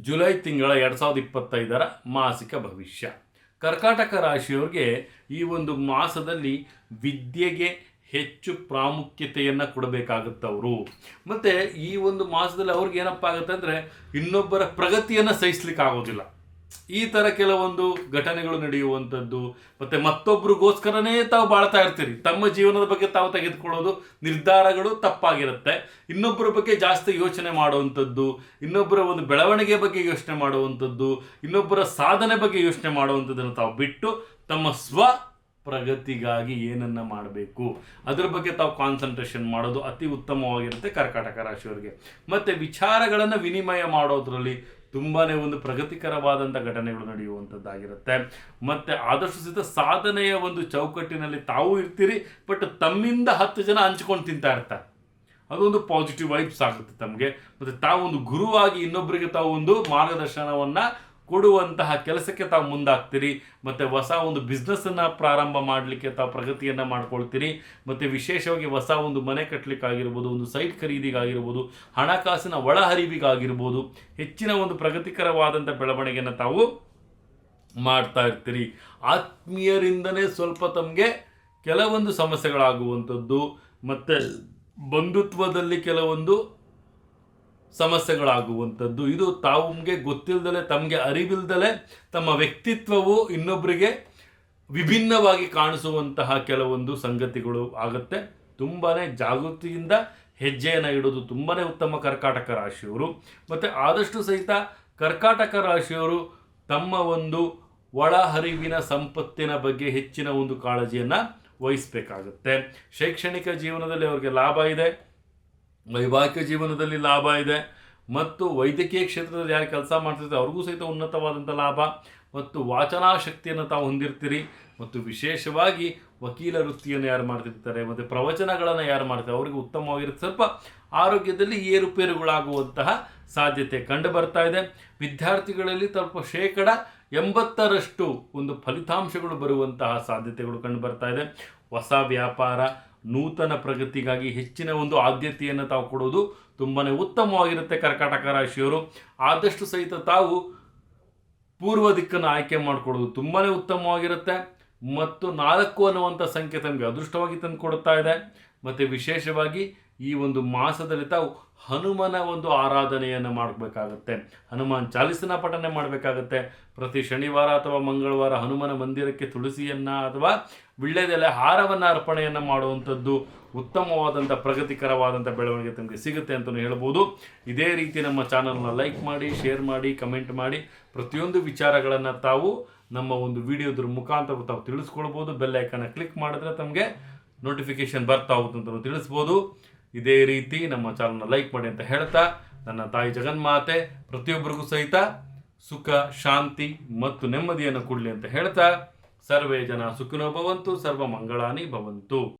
July ತಿಂಗಳ 2025 ಮಾಸಿಕ ಭವಿಷ್ಯ. ಕರ್ಕಾಟಕ ರಾಶಿಯವರಿಗೆ ಈ ಒಂದು ಮಾಸದಲ್ಲಿ ವಿದ್ಯೆಗೆ ಹೆಚ್ಚು ಪ್ರಾಮುಖ್ಯತೆಯನ್ನು ಕೊಡಬೇಕಾಗುತ್ತವರು. ಮತ್ತು ಈ ಒಂದು ಮಾಸದಲ್ಲಿ ಅವ್ರಿಗೆ ಏನಪ್ಪ ಆಗುತ್ತೆ ಅಂದರೆ ಇನ್ನೊಬ್ಬರ ಪ್ರಗತಿಯನ್ನು ಸಹಿಸ್ಲಿಕ್ಕೆ ಆಗೋದಿಲ್ಲ. ಈ ಥರ ಕೆಲವೊಂದು ಘಟನೆಗಳು ನಡೆಯುವಂಥದ್ದು, ಮತ್ತು ಮತ್ತೊಬ್ಬರಿಗೋಸ್ಕರನೇ ತಾವು ಬಾಳ್ತಾ ಇರ್ತೀರಿ. ತಮ್ಮ ಜೀವನದ ಬಗ್ಗೆ ತಾವು ತೆಗೆದುಕೊಳ್ಳೋದು ನಿರ್ಧಾರಗಳು ತಪ್ಪಾಗಿರುತ್ತೆ. ಇನ್ನೊಬ್ಬರ ಬಗ್ಗೆ ಜಾಸ್ತಿ ಯೋಚನೆ ಮಾಡುವಂಥದ್ದು, ಇನ್ನೊಬ್ಬರ ಒಂದು ಬೆಳವಣಿಗೆ ಬಗ್ಗೆ ಯೋಚನೆ ಮಾಡುವಂಥದ್ದು, ಇನ್ನೊಬ್ಬರ ಸಾಧನೆ ಬಗ್ಗೆ ಯೋಚನೆ ಮಾಡುವಂಥದ್ದನ್ನು ತಾವು ಬಿಟ್ಟು ತಮ್ಮ ಸ್ವ ಪ್ರಗತಿಗಾಗಿ ಏನನ್ನ ಮಾಡಬೇಕು ಅದರ ಬಗ್ಗೆ ತಾವು ಕಾನ್ಸಂಟ್ರೇಷನ್ ಮಾಡೋದು ಅತಿ ಉತ್ತಮವಾಗಿರುತ್ತೆ ಕರ್ಕಾಟಕ ರಾಶಿಯವರಿಗೆ. ಮತ್ತು ವಿಚಾರಗಳನ್ನು ವಿನಿಮಯ ಮಾಡೋದ್ರಲ್ಲಿ ತುಂಬಾ ಒಂದು ಪ್ರಗತಿಕರವಾದಂಥ ಘಟನೆಗಳು ನಡೆಯುವಂಥದ್ದಾಗಿರುತ್ತೆ. ಮತ್ತು ಆದಷ್ಟು ಸಹಿತ ಸಾಧನೆಯ ಒಂದು ಚೌಕಟ್ಟಿನಲ್ಲಿ ತಾವು ಇರ್ತೀರಿ, ಬಟ್ ತಮ್ಮಿಂದ 10 ಜನ ಹಂಚ್ಕೊಂಡು ತಿಂತಾ ಇರ್ತಾರೆ. ಅದೊಂದು ಪಾಸಿಟಿವ್ ವೈಬ್ಸ್ ಆಗುತ್ತೆ ತಮಗೆ. ಮತ್ತು ತಾವು ಒಂದು ಗುರುವಾಗಿ ಇನ್ನೊಬ್ಬರಿಗೆ ತಾವು ಒಂದು ಮಾರ್ಗದರ್ಶನವನ್ನು ಕೊಡುವಂತಹ ಕೆಲಸಕ್ಕೆ ತಾವು ಮುಂದಾಗ್ತೀರಿ. ಮತ್ತು ಹೊಸ ಒಂದು ಬಿಸ್ನೆಸ್ಸನ್ನು ಪ್ರಾರಂಭ ಮಾಡಲಿಕ್ಕೆ ತಾವು ಪ್ರಗತಿಯನ್ನು ಮಾಡ್ಕೊಳ್ತೀರಿ. ಮತ್ತು ವಿಶೇಷವಾಗಿ ಹೊಸ ಒಂದು ಮನೆ ಕಟ್ಟಲಿಕ್ಕಾಗಿರ್ಬೋದು, ಒಂದು ಸೈಟ್ ಖರೀದಿಗಾಗಿರ್ಬೋದು, ಹಣಕಾಸಿನ ಒಳಹರಿವಿಗಾಗಿರ್ಬೋದು ಹೆಚ್ಚಿನ ಒಂದು ಪ್ರಗತಿಕರವಾದಂಥ ಬೆಳವಣಿಗೆಯನ್ನು ತಾವು ಮಾಡ್ತಾ ಇರ್ತೀರಿ. ಆತ್ಮೀಯರಿಂದನೇ ಸ್ವಲ್ಪ ತಮಗೆ ಕೆಲವೊಂದು ಸಮಸ್ಯೆಗಳಾಗುವಂಥದ್ದು, ಮತ್ತು ಬಂಧುತ್ವದಲ್ಲಿ ಕೆಲವೊಂದು ಸಮಸ್ಯೆಗಳಾಗುವಂಥದ್ದು, ಇದು ತಮಗೆ ಗೊತ್ತಿಲ್ಲದಲೇ, ತಮಗೆ ಅರಿವಿಲ್ದಲೇ ತಮ್ಮ ವ್ಯಕ್ತಿತ್ವವು ಇನ್ನೊಬ್ಬರಿಗೆ ವಿಭಿನ್ನವಾಗಿ ಕಾಣಿಸುವಂತಹ ಕೆಲವೊಂದು ಸಂಗತಿಗಳು ಆಗುತ್ತೆ. ತುಂಬಾ ಜಾಗೃತಿಯಿಂದ ಹೆಜ್ಜೆಯನ್ನು ಇಡೋದು ತುಂಬಾ ಉತ್ತಮ ಕರ್ಕಾಟಕ ರಾಶಿಯವರು. ಮತ್ತು ಆದಷ್ಟು ಸಹಿತ ಕರ್ಕಾಟಕ ರಾಶಿಯವರು ತಮ್ಮ ಒಂದು ಒಳಹರಿವಿನ ಸಂಪತ್ತಿನ ಬಗ್ಗೆ ಹೆಚ್ಚಿನ ಒಂದು ಕಾಳಜಿಯನ್ನು ವಹಿಸಬೇಕಾಗುತ್ತೆ. ಶೈಕ್ಷಣಿಕ ಜೀವನದಲ್ಲಿ ಅವರಿಗೆ ಲಾಭ ಇದೆ, ವೈವಾಹಿಕ ಜೀವನದಲ್ಲಿ ಲಾಭ ಇದೆ, ಮತ್ತು ವೈದ್ಯಕೀಯ ಕ್ಷೇತ್ರದಲ್ಲಿ ಯಾರು ಕೆಲಸ ಮಾಡ್ತಿರ್ತಾರೆ ಅವ್ರಿಗೂ ಸಹಿತ ಉನ್ನತವಾದಂಥ ಲಾಭ, ಮತ್ತು ವಾಚನಾಶಕ್ತಿಯನ್ನು ತಾವು ಹೊಂದಿರ್ತೀರಿ. ಮತ್ತು ವಿಶೇಷವಾಗಿ ವಕೀಲ ವೃತ್ತಿಯನ್ನು ಯಾರು ಮಾಡ್ತಿರ್ತಾರೆ ಮತ್ತು ಪ್ರವಚನಗಳನ್ನು ಯಾರು ಮಾಡ್ತಾರೆ ಅವರಿಗೆ ಉತ್ತಮವಾಗಿರುತ್ತೆ. ಸ್ವಲ್ಪ ಆರೋಗ್ಯದಲ್ಲಿ ಏರುಪೇರುಗಳಾಗುವಂತಹ ಸಾಧ್ಯತೆ ಕಂಡು ಬರ್ತಾ ಇದೆ. ವಿದ್ಯಾರ್ಥಿಗಳಲ್ಲಿ ಸ್ವಲ್ಪ 80% ಒಂದು ಫಲಿತಾಂಶಗಳು ಬರುವಂತಹ ಸಾಧ್ಯತೆಗಳು ಕಂಡು ಬರ್ತಾ ಇದೆ. ಹೊಸ ವ್ಯಾಪಾರ, ನೂತನ ಪ್ರಗತಿಗಾಗಿ ಹೆಚ್ಚಿನ ಒಂದು ಆದ್ಯತೆಯನ್ನು ತಾವು ಕೊಡೋದು ತುಂಬಾ ಉತ್ತಮವಾಗಿರುತ್ತೆ ಕರ್ಕಾಟಕ ರಾಶಿಯವರು. ಆದಷ್ಟು ಸಹಿತ ತಾವು ಪೂರ್ವ ದಿಕ್ಕನ್ನು ಆಯ್ಕೆ ಮಾಡಿಕೊಡೋದು ತುಂಬಾ ಉತ್ತಮವಾಗಿರುತ್ತೆ. ಮತ್ತು 4 ಅನ್ನುವಂಥ ಸಂಖ್ಯೆ ತಮಗೆ ಅದೃಷ್ಟವಾಗಿ ತಂದು ಕೊಡ್ತಾ ಇದೆ. ಮತ್ತು ವಿಶೇಷವಾಗಿ ಈ ಒಂದು ಮಾಸದಲ್ಲಿ ತಾವು ಹನುಮನ ಒಂದು ಆರಾಧನೆಯನ್ನು ಮಾಡಬೇಕಾಗತ್ತೆ. ಹನುಮಾನ್ ಚಾಲಿಸನ ಪಠನೆ ಮಾಡಬೇಕಾಗತ್ತೆ. ಪ್ರತಿ ಶನಿವಾರ ಅಥವಾ ಮಂಗಳವಾರ ಹನುಮನ ಮಂದಿರಕ್ಕೆ ತುಳಸಿಯನ್ನು ಅಥವಾ ವಿಳ್ಳೆದೆಲೆ ಹಾರವನ್ನು ಅರ್ಪಣೆಯನ್ನು ಮಾಡುವಂಥದ್ದು ಉತ್ತಮವಾದಂಥ ಪ್ರಗತಿಕರವಾದಂಥ ಬೆಳವಣಿಗೆ ತಮಗೆ ಸಿಗುತ್ತೆ ಅಂತಲೂ ಹೇಳ್ಬೋದು. ಇದೇ ರೀತಿ ನಮ್ಮ ಚಾನಲ್ನ ಲೈಕ್ ಮಾಡಿ, ಶೇರ್ ಮಾಡಿ, ಕಮೆಂಟ್ ಮಾಡಿ. ಪ್ರತಿಯೊಂದು ವಿಚಾರಗಳನ್ನು ತಾವು ನಮ್ಮ ಒಂದು ವಿಡಿಯೋದ್ರ ಮುಖಾಂತರ ತಾವು ತಿಳಿಸ್ಕೊಳ್ಬೋದು. ಬೆಲ್ ಐಕನ್ನ ಕ್ಲಿಕ್ ಮಾಡಿದ್ರೆ ತಮಗೆ ನೋಟಿಫಿಕೇಶನ್ ಬರ್ತಾ ಹೋಗುತ್ತೆ ಅಂತ ತಿಳಿಸ್ಬೋದು. ಇದೇ ರೀತಿ ನಮ್ಮ ಚಾನಲ್ನ ಲೈಕ್ ಮಾಡಿ ಅಂತ ಹೇಳ್ತಾ, ನನ್ನ ತಾಯಿ ಜಗನ್ಮಾತೆ ಪ್ರತಿಯೊಬ್ಬರಿಗೂ ಸಹಿತ ಸುಖ, ಶಾಂತಿ ಮತ್ತು ನೆಮ್ಮದಿಯನ್ನು ಕೊಡಲಿ ಅಂತ ಹೇಳ್ತಾ, ಸರ್ವೇ ಜನ ಸುಖಿನೋ ಭವಂತು, ಸರ್ವ ಮಂಗಳಾನಿ ಭವಂತು.